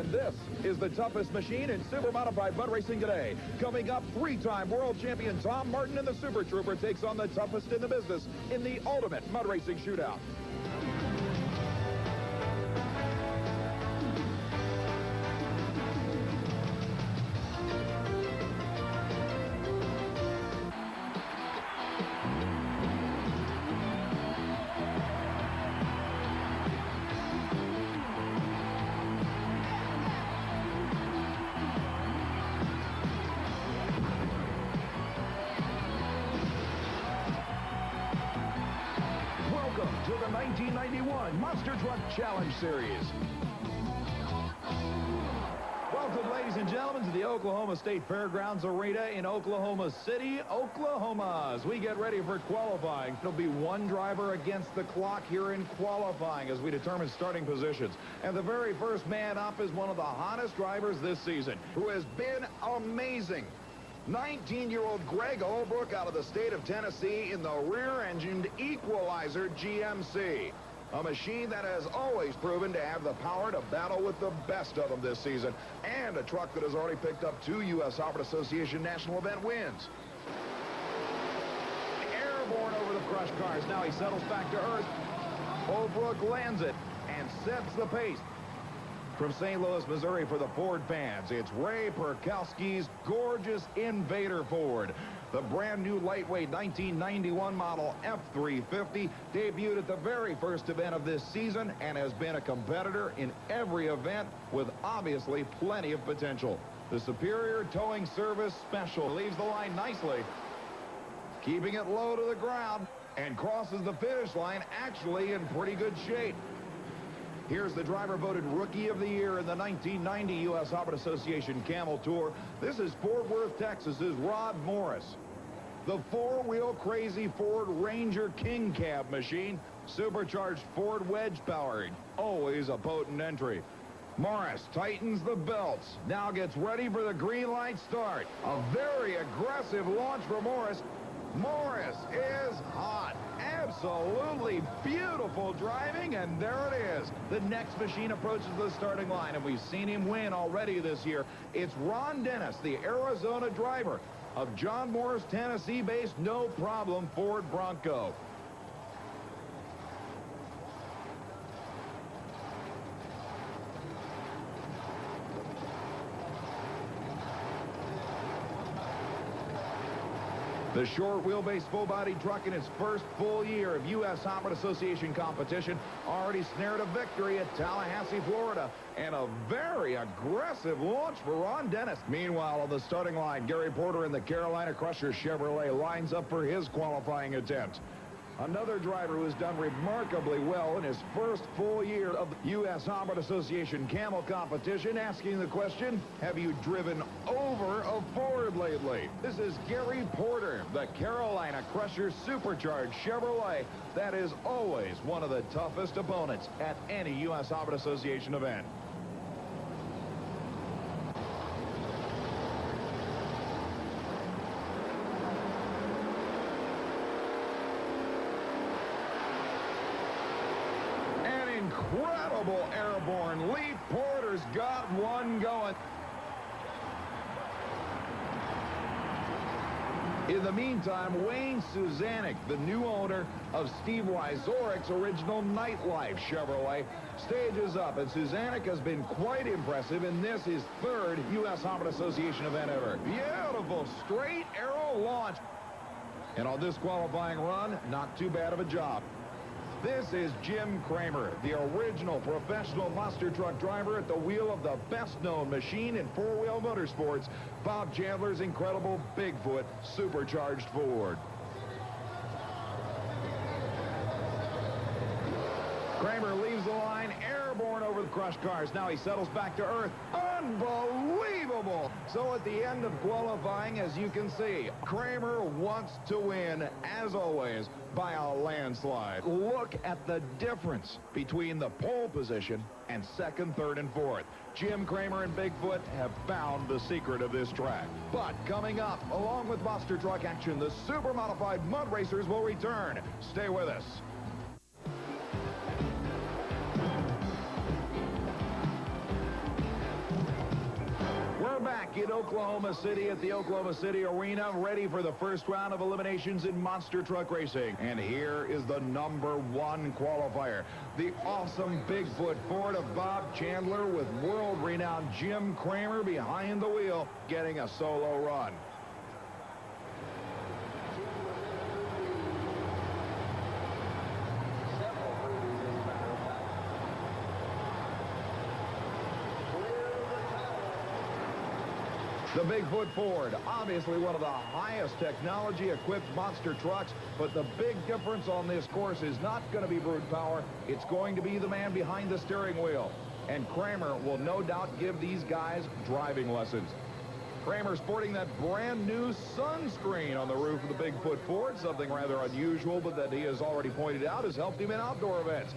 And this is the toughest machine in super modified mud racing today. Coming up, three-time world champion Tom Martin and the Super Trooper takes on the toughest in the business in the ultimate mud racing shootout. To the 1991 Monster Truck Challenge Series. Welcome, ladies and gentlemen, to the Oklahoma State Fairgrounds Arena in Oklahoma City, Oklahoma. As we get ready for qualifying, it'll be one driver against the clock here in qualifying as we determine starting positions. And the very first man up is one of the hottest drivers this season, who has been amazing. 19-year-old Greg Holbrook out of the state of Tennessee in the rear-engined Equalizer GMC. A machine that has always proven to have the power to battle with the best of them this season. And a truck that has already picked up 2 USHRA Association national event wins. Airborne over the crushed cars. Now he settles back to earth. Holbrook lands it and sets the pace. From St. Louis, Missouri, for the Ford fans, it's Ray Perkowski's gorgeous Invader Ford. The brand new lightweight 1991 model F350 debuted at the very first event of this season and has been a competitor in every event with obviously plenty of potential. The Superior Towing Service Special leaves the line nicely, keeping it low to the ground, and crosses the finish line actually in pretty good shape. Here's the driver voted Rookie of the Year in the 1990 U.S. Hobbit Association Camel Tour. This is Fort Worth, Texas's Rod Morris. The four-wheel crazy Ford Ranger King Cab machine, supercharged Ford wedge powered, always a potent entry. Morris tightens the belts, now gets ready for the green light start. A very aggressive launch for Morris. Morris is hot. Absolutely beautiful driving, and there it is. The next machine approaches the starting line, and we've seen him win already this year. It's Ron Dennis, the Arizona driver of John Morris, Tennessee-based No Problem Ford Bronco. The short wheelbase full-body truck in its first full year of U.S. Hobbit Association competition already snared a victory at Tallahassee, Florida, and a very aggressive launch for Ron Dennis. Meanwhile, on the starting line, Gary Porter in the Carolina Crusher Chevrolet lines up for his qualifying attempt. Another driver who has done remarkably well in his first full year of the U.S. Hobbit Association Camel competition, asking the question, have you driven over a Ford lately? This is Gary Porter, the Carolina Crusher Supercharged Chevrolet that is always one of the toughest opponents at any U.S. Hobbit Association event. Incredible airborne leap. Porter's got one going. In the meantime, Wayne Suzanek, the new owner of Steve Wyzorik's original Nightlife Chevrolet, stages up, and Suzanek has been quite impressive in this, his third U.S. Hobbit Association event ever. Beautiful straight arrow launch. And on this qualifying run, not too bad of a job. This is Jim Kramer, the original professional monster truck driver at the wheel of the best-known machine in four-wheel motorsports, Bob Chandler's incredible Bigfoot supercharged Ford. Kramer leaves the line, airborne over the crushed cars. Now he settles back to earth. Unbelievable! So at the end of qualifying, as you can see, Kramer wants to win, as always, by a landslide. Look at the difference between the pole position and second, third, and fourth. Jim Kramer and Bigfoot have found the secret of this track. But coming up, along with monster truck action, the super modified mud racers will return. Stay with us. back in Oklahoma City at the Oklahoma City Arena, ready for the first round of eliminations in Monster Truck Racing. And here is the #1 qualifier. The awesome Bigfoot Ford of Bob Chandler with world-renowned Jim Kramer behind the wheel, getting a solo run. The Bigfoot Ford, obviously one of the highest technology-equipped monster trucks, but the big difference on this course is not going to be brute power. It's going to be the man behind the steering wheel. And Kramer will no doubt give these guys driving lessons. Kramer sporting that brand new sunscreen on the roof of the Bigfoot Ford, something rather unusual, but that he has already pointed out has helped him in outdoor events.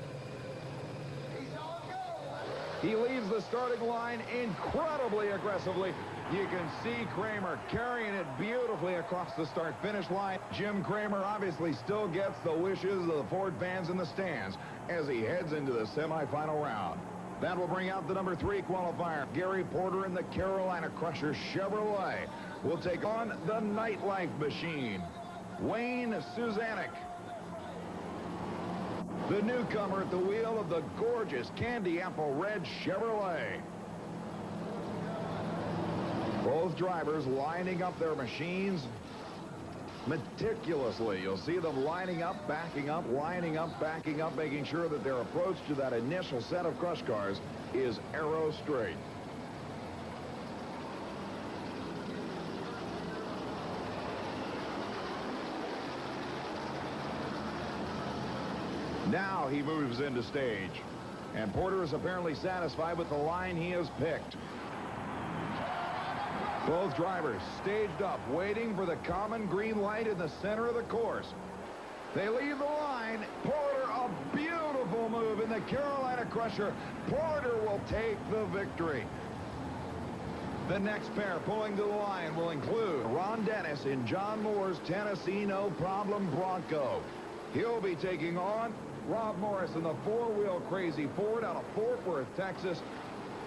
He leaves the starting line incredibly aggressively. You can see Kramer carrying it beautifully across the start-finish line. Jim Kramer obviously still gets the wishes of the Ford fans in the stands as he heads into the semifinal round. That will bring out the #3 qualifier. Gary Porter in the Carolina Crusher Chevrolet will take on the Nightlife Machine, Wayne Suzanek. The newcomer at the wheel of the gorgeous Candy Apple Red Chevrolet. Both drivers lining up their machines meticulously. You'll see them lining up, backing up, lining up, backing up, making sure that their approach to that initial set of crush cars is arrow straight. Now he moves into stage, and Porter is apparently satisfied with the line he has picked. Both drivers staged up, waiting for the common green light in the center of the course. They leave the line. Porter, a beautiful move in the Carolina Crusher. Porter will take the victory. The next pair pulling to the line will include Ron Dennis in John Moore's Tennessee No Problem Bronco. He'll be taking on Rob Morris in the four-wheel Crazy Ford out of Fort Worth, Texas.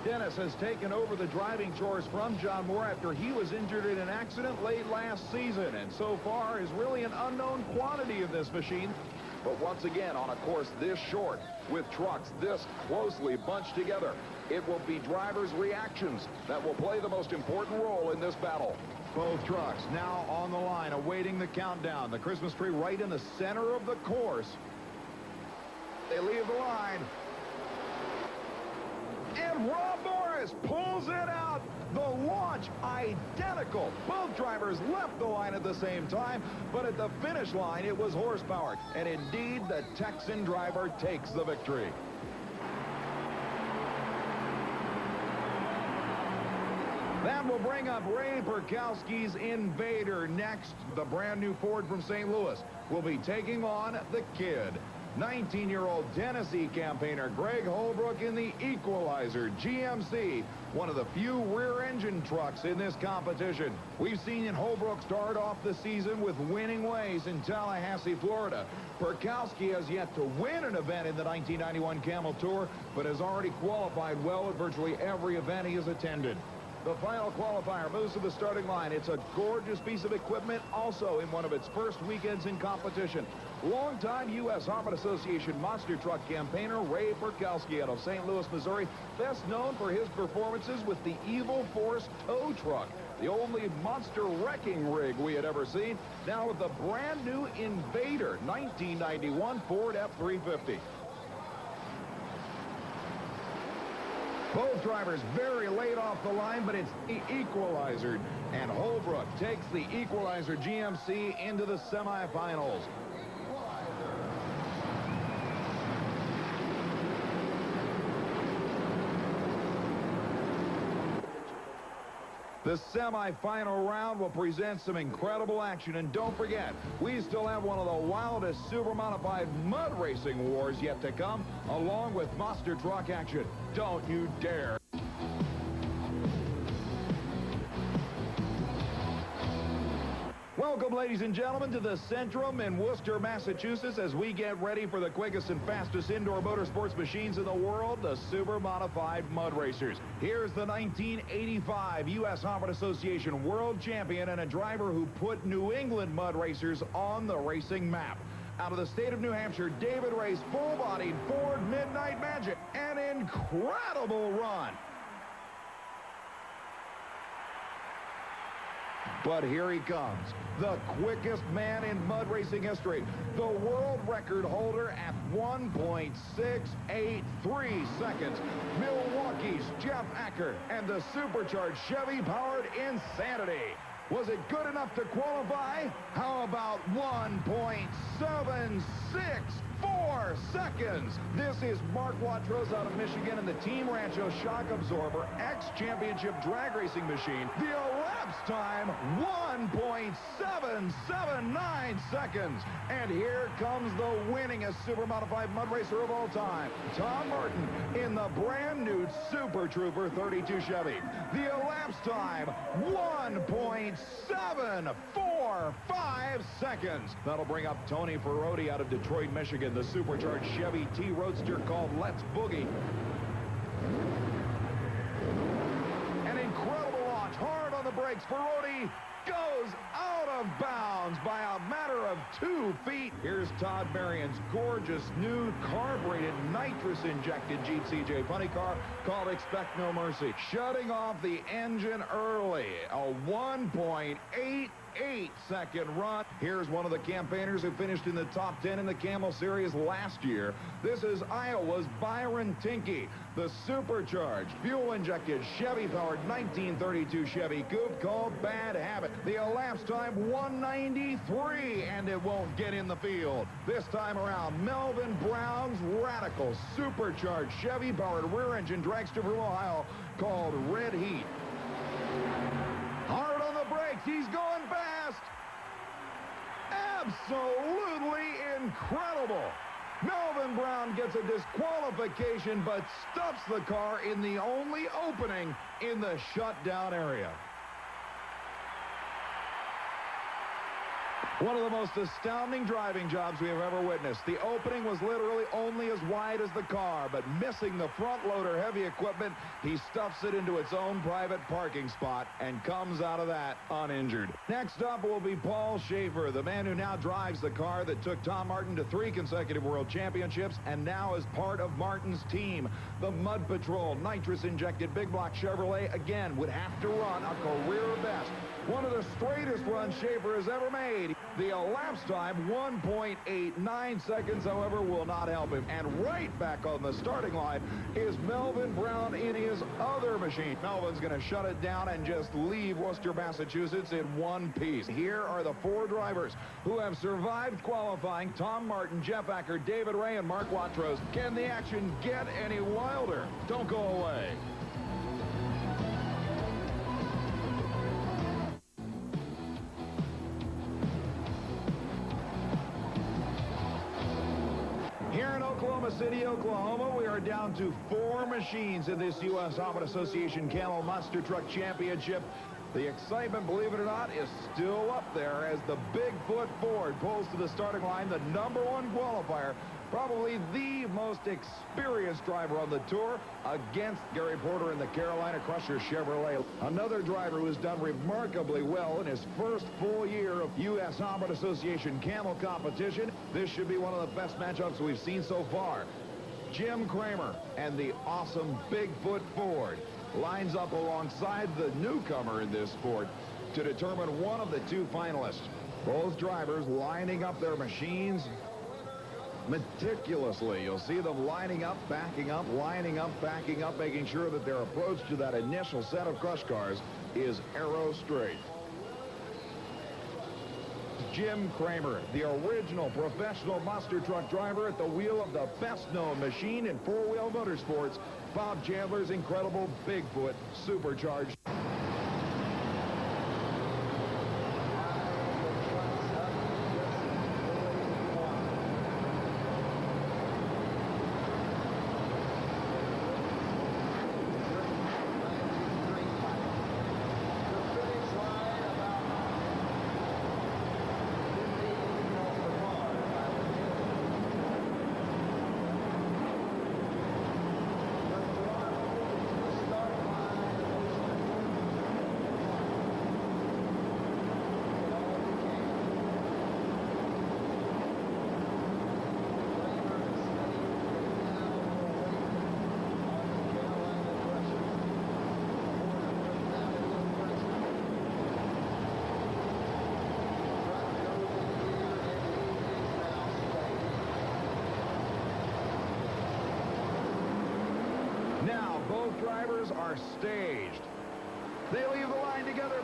Dennis has taken over the driving chores from John Moore after he was injured in an accident late last season, and so far is really an unknown quantity of this machine. But once again, on a course this short, with trucks this closely bunched together, it will be drivers' reactions that will play the most important role in this battle. Both trucks now on the line, awaiting the countdown. The Christmas tree right in the center of the course. They leave the line. And Rob Morris pulls it out. The launch identical. Both drivers left the line at the same time, but at the finish line, it was horsepower. And indeed, the Texan driver takes the victory. That will bring up Ray Perkowski's Invader next. The brand new Ford from St. Louis will be taking on the Kid. 19-year-old Tennessee campaigner Greg Holbrook in the Equalizer GMC, one of the few rear-engine trucks in this competition. We've seen Holbrook start off the season with winning ways in Tallahassee, Florida. Perkowski has yet to win an event in the 1991 Camel Tour, but has already qualified well at virtually every event he has attended. The final qualifier moves to the starting line. It's a gorgeous piece of equipment, also in one of its first weekends in competition. Longtime U.S. Association monster truck campaigner Ray Perkowski out of St. Louis, Missouri, best known for his performances with the Evil Force tow truck, the only monster wrecking rig we had ever seen, now with the brand new Invader 1991 Ford F-350. Both drivers very late off the line, but it's the Equalizer. And Holbrook takes the Equalizer GMC into the semifinals. The semifinal round will present some incredible action. And don't forget, we still have one of the wildest super modified mud racing wars yet to come, along with monster truck action. Don't you dare. Welcome. Welcome, ladies and gentlemen, to the Centrum in Worcester, Massachusetts, as we get ready for the quickest and fastest indoor motorsports machines in the world, the Super Modified Mud Racers. Here's the 1985 USHRA Association World Champion and a driver who put New England Mud Racers on the racing map. Out of the state of New Hampshire, David Ray's full-bodied Ford Midnight Magic. An incredible run. But here he comes, the quickest man in mud racing history, the world record holder at 1.683 seconds. Milwaukee's Jeff Acker and the supercharged Chevy-powered Insanity. Was it good enough to qualify? How about 1.764 seconds? This is Mark Watrous out of Michigan and the Team Rancho Shock Absorber X-Championship drag racing machine. The elapsed time, 1.779 seconds. And here comes the winningest super modified mud racer of all time, Tom Martin, in the brand new Super Trooper 32 Chevy. The elapsed time, 1.745 seconds. That'll bring up Tony Ferrotti out of Detroit, Michigan, the supercharged Chevy T-Roadster called Let's Boogie. An incredible launch, hard on the brakes. Ferrotti goes out of bounds by a matter of 2 feet. Here's Todd Marion's gorgeous new carbureted nitrous-injected Jeep CJ funny car called Expect No Mercy. Shutting off the engine early. A 1.88-second run. Here's one of the campaigners who finished in the top 10 in the Camel Series last year. This is Iowa's Byron Tinky, the supercharged, fuel-injected, Chevy-powered 1932 Chevy Coupe called Bad Habit. The elapsed time, 193, and it won't get in the field. This time around, Melvin Brown's radical, supercharged, Chevy-powered rear-engine dragster from Ohio called Red Heat. Hard on the brakes. He's going fast. Absolutely incredible. Melvin Brown gets a disqualification, but stuffs the car in the only opening in the shutdown area. One of the most astounding driving jobs we have ever witnessed. The opening was literally only as wide as the car, but missing the front loader heavy equipment, he stuffs it into its own private parking spot and comes out of that uninjured. Next up will be Paul Schaefer, the man who now drives the car that took Tom Martin to 3 consecutive world championships and now is part of Martin's team. The Mud Patrol nitrous-injected big block Chevrolet again would have to run a career best. One of the straightest runs Schaefer has ever made. The elapsed time, 1.89 seconds, however, will not help him. And right back on the starting line is Melvin Brown in his other machine. Melvin's going to shut it down and just leave Worcester, Massachusetts in one piece. Here are the 4 drivers who have survived qualifying: Tom Martin, Jeff Acker, David Ray, and Mark Watrous. Can the action get any wilder? Don't go away. Here in Oklahoma City, Oklahoma, we are down to 4 machines in this USHRA Association Camel Monster Truck Championship. The excitement, believe it or not, is still up there as the Bigfoot Ford pulls to the starting line, the #1 qualifier, probably the most experienced driver on the tour, against Gary Porter in the Carolina Crusher Chevrolet. Another driver who has done remarkably well in his first full year of USHRA Association Camel competition. This should be one of the best matchups we've seen so far. Jim Kramer and the awesome Bigfoot Ford lines up alongside the newcomer in this sport to determine one of the 2 finalists. Both drivers lining up their machines meticulously. You'll see them lining up, backing up, lining up, backing up, making sure that their approach to that initial set of crush cars is arrow straight. Jim Kramer, the original professional monster truck driver at the wheel of the best-known machine in 4-wheel motorsports, Bob Chandler's incredible Bigfoot supercharged. drivers are staged. They leave the line together.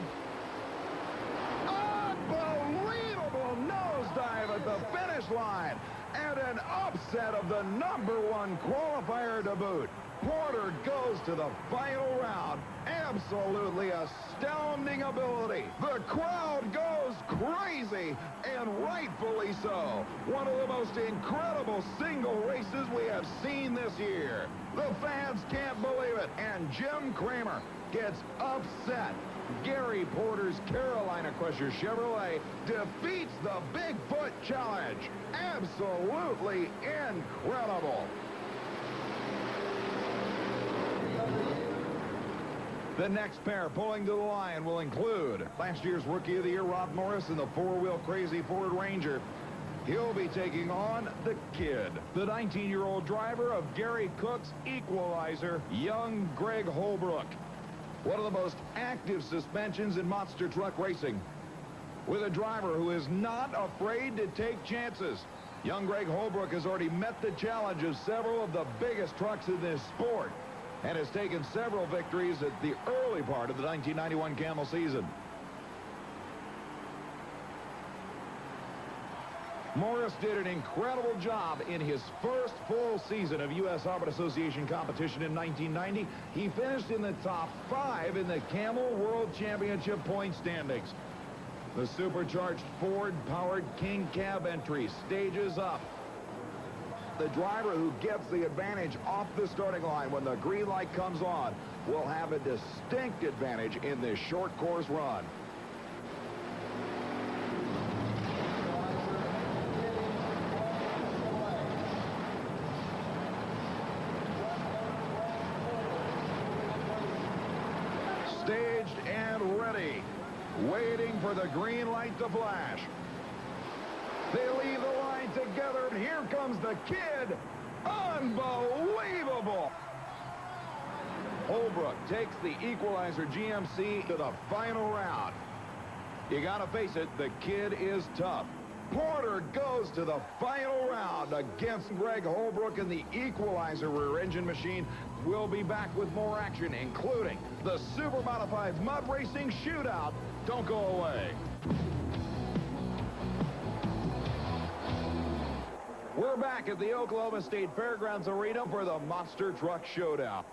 Unbelievable nosedive at the finish line. And an upset of the #1 qualifier to boot. Porter goes to the final round. Absolutely astounding ability. The crowd goes crazy, and rightfully so. One of the most incredible single races we have seen this year. The fans can't believe it, and Jim Kramer gets upset. Gary Porter's Carolina Crusher Chevrolet defeats the Bigfoot Challenge. Absolutely incredible. The next pair pulling to the line will include last year's Rookie of the Year Rob Morris in the four-wheel crazy Ford Ranger. He'll be taking on the Kid, the 19-year-old driver of Gary Cook's Equalizer, young Greg Holbrook. One of the most active suspensions in monster truck racing, with a driver who is not afraid to take chances. Young Greg Holbrook has already met the challenge of several of the biggest trucks in this sport and has taken several victories at the early part of the 1991 Camel season. Morris did an incredible job in his first full season of U.S. Auto Association competition in 1990. He finished in the top 5 in the Camel World Championship point standings. The supercharged Ford-powered King Cab entry stages up. The driver who gets the advantage off the starting line when the green light comes on will have a distinct advantage in this short course run. Staged and ready, waiting for the green light to flash. They leave the line together, and here comes the Kid. Unbelievable! Holbrook takes the Equalizer GMC to the final round. You gotta face it, the Kid is tough. Porter goes to the final round against Greg Holbrook in the Equalizer rear-engine machine. We'll be back with more action, including the super modified mud racing shootout. Don't go away. We're back at the Oklahoma State Fairgrounds Arena for the Monster Truck Showdown.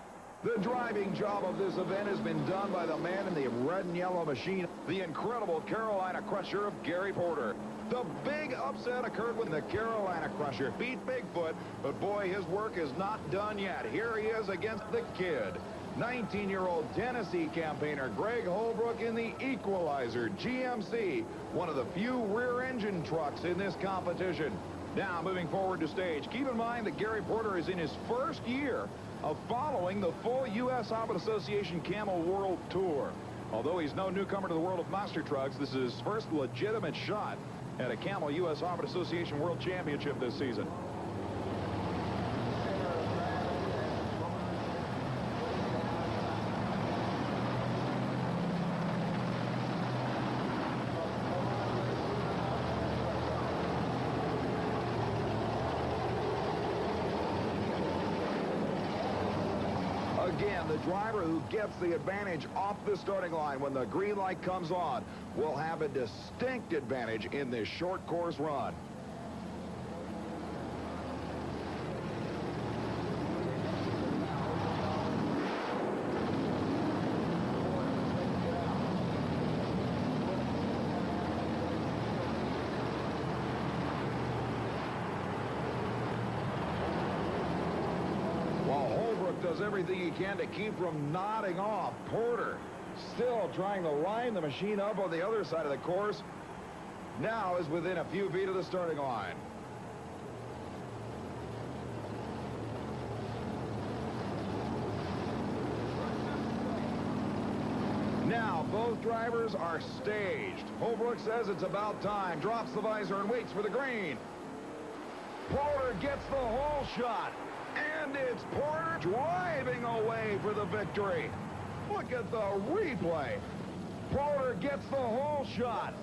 The driving job of this event has been done by the man in the red and yellow machine, the incredible Carolina Crusher of Gary Porter. The big upset occurred when the Carolina Crusher beat Bigfoot, but boy, his work is not done yet. Here he is against the Kid. 19-year-old Tennessee campaigner Greg Holbrook in the Equalizer GMC, one of the few rear-engine trucks in this competition. Now, moving forward to stage, keep in mind that Gary Porter is in his first year of following the full U.S. Auto Association Camel World Tour. Although he's no newcomer to the world of monster trucks, this is his first legitimate shot at a Camel U.S. Auto Association World Championship this season. Again, the driver who gets the advantage off the starting line when the green light comes on will have a distinct advantage in this short course run. Does everything he can to keep from nodding off. Porter still trying to line the machine up on the other side of the course. Now is within a few feet of the starting line. Now both drivers are staged. Holbrook says it's about time, drops the visor and waits for the green. Porter gets the whole shot. And it's Porter driving away for the victory. Look at the replay. Porter gets the whole shot.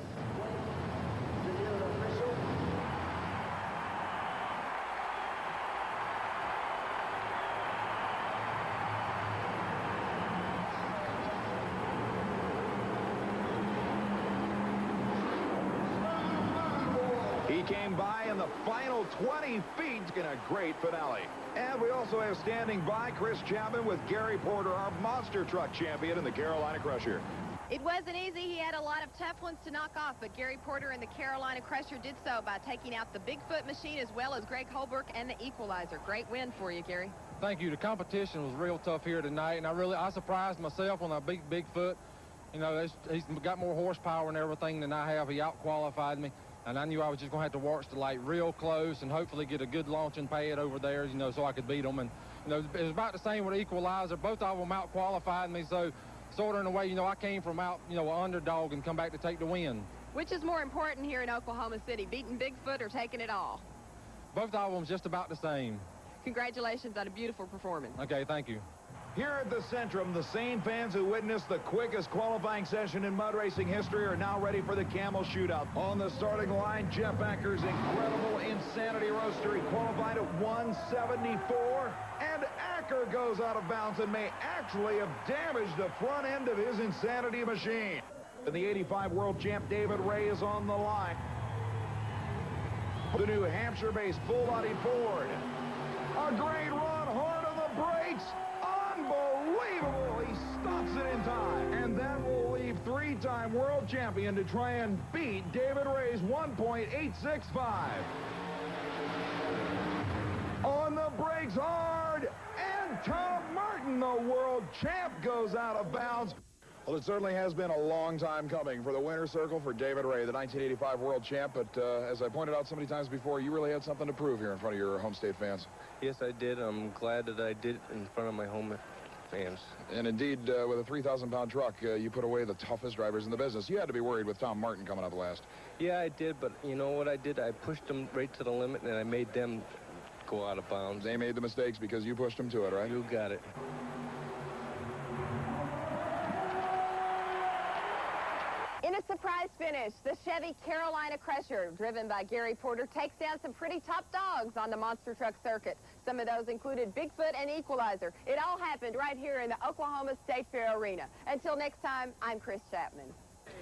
He came by in the final 20 feet in a great finale. And we also have standing by Kris Chapman with Gary Porter, our monster truck champion in the Carolina Crusher. It wasn't easy. He had a lot of tough ones to knock off, but Gary Porter and the Carolina Crusher did so by taking out the Bigfoot machine as well as Greg Holbrook and the Equalizer. Great win for you, Gary. Thank you. The competition was real tough here tonight, and I surprised myself when I beat Bigfoot. You know, he's got more horsepower and everything than I have. He out-qualified me, and I knew I was just going to have to watch the light real close and hopefully get a good launching pad over there, you know, so I could beat him. And, you know, it was about the same with the Equalizer. Both of them out-qualified me, so sort of in a way, you know, I came from out, you know, an underdog and come back to take the win. Which is more important here in Oklahoma City, beating Bigfoot or taking it all? Both of them just about the same. Congratulations on a beautiful performance. Okay, thank you. Here at the Centrum, the same fans who witnessed the quickest qualifying session in mud racing history are now ready for the Camel Shootout. On the starting line, Jeff Acker's incredible Insanity Roadster. He qualified at 174, and Acker goes out of bounds and may actually have damaged the front end of his Insanity machine. And the 85 world champ David Ray is on the line. The New Hampshire-based full-body Ford. A great run, hard on the brakes. Unbelievable. He stops it in time. And that will leave three-time world champion to try and beat David Ray's 1.865. On the brakes hard. And Tom Martin, the world champ, goes out of bounds. Well, it certainly has been a long time coming for the winner's circle for David Ray, the 1985 world champ. But as I pointed out so many times before, you really had something to prove here in front of your home state fans. Yes, I did. I'm glad that I did it in front of my home fans. And indeed, with a 3,000-pound truck, you put away the toughest drivers in the business. You had to be worried with Tom Martin coming up last. Yeah, I did. But you know what I did? I pushed them right to the limit, and I made them go out of bounds. They made the mistakes because you pushed them to it, right? You got it. In a surprise finish, the Chevy Carolina Crusher, driven by Gary Porter, takes down some pretty top dogs on the monster truck circuit. Some of those included Bigfoot and Equalizer. It all happened right here in the Oklahoma State Fair Arena. Until next time, I'm Kris Chapman.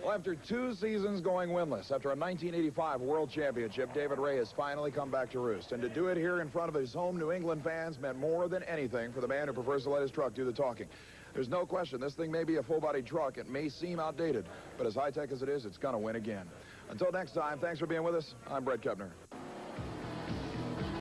Well, after 2 seasons going winless, after a 1985 World Championship, David Ray has finally come back to roost. And to do it here in front of his home New England fans meant more than anything for the man who prefers to let his truck do the talking. There's no question this thing may be a full-body truck. It may seem outdated, but as high-tech as it is, it's going to win again. Until next time, thanks for being with us. I'm Bret Kepner.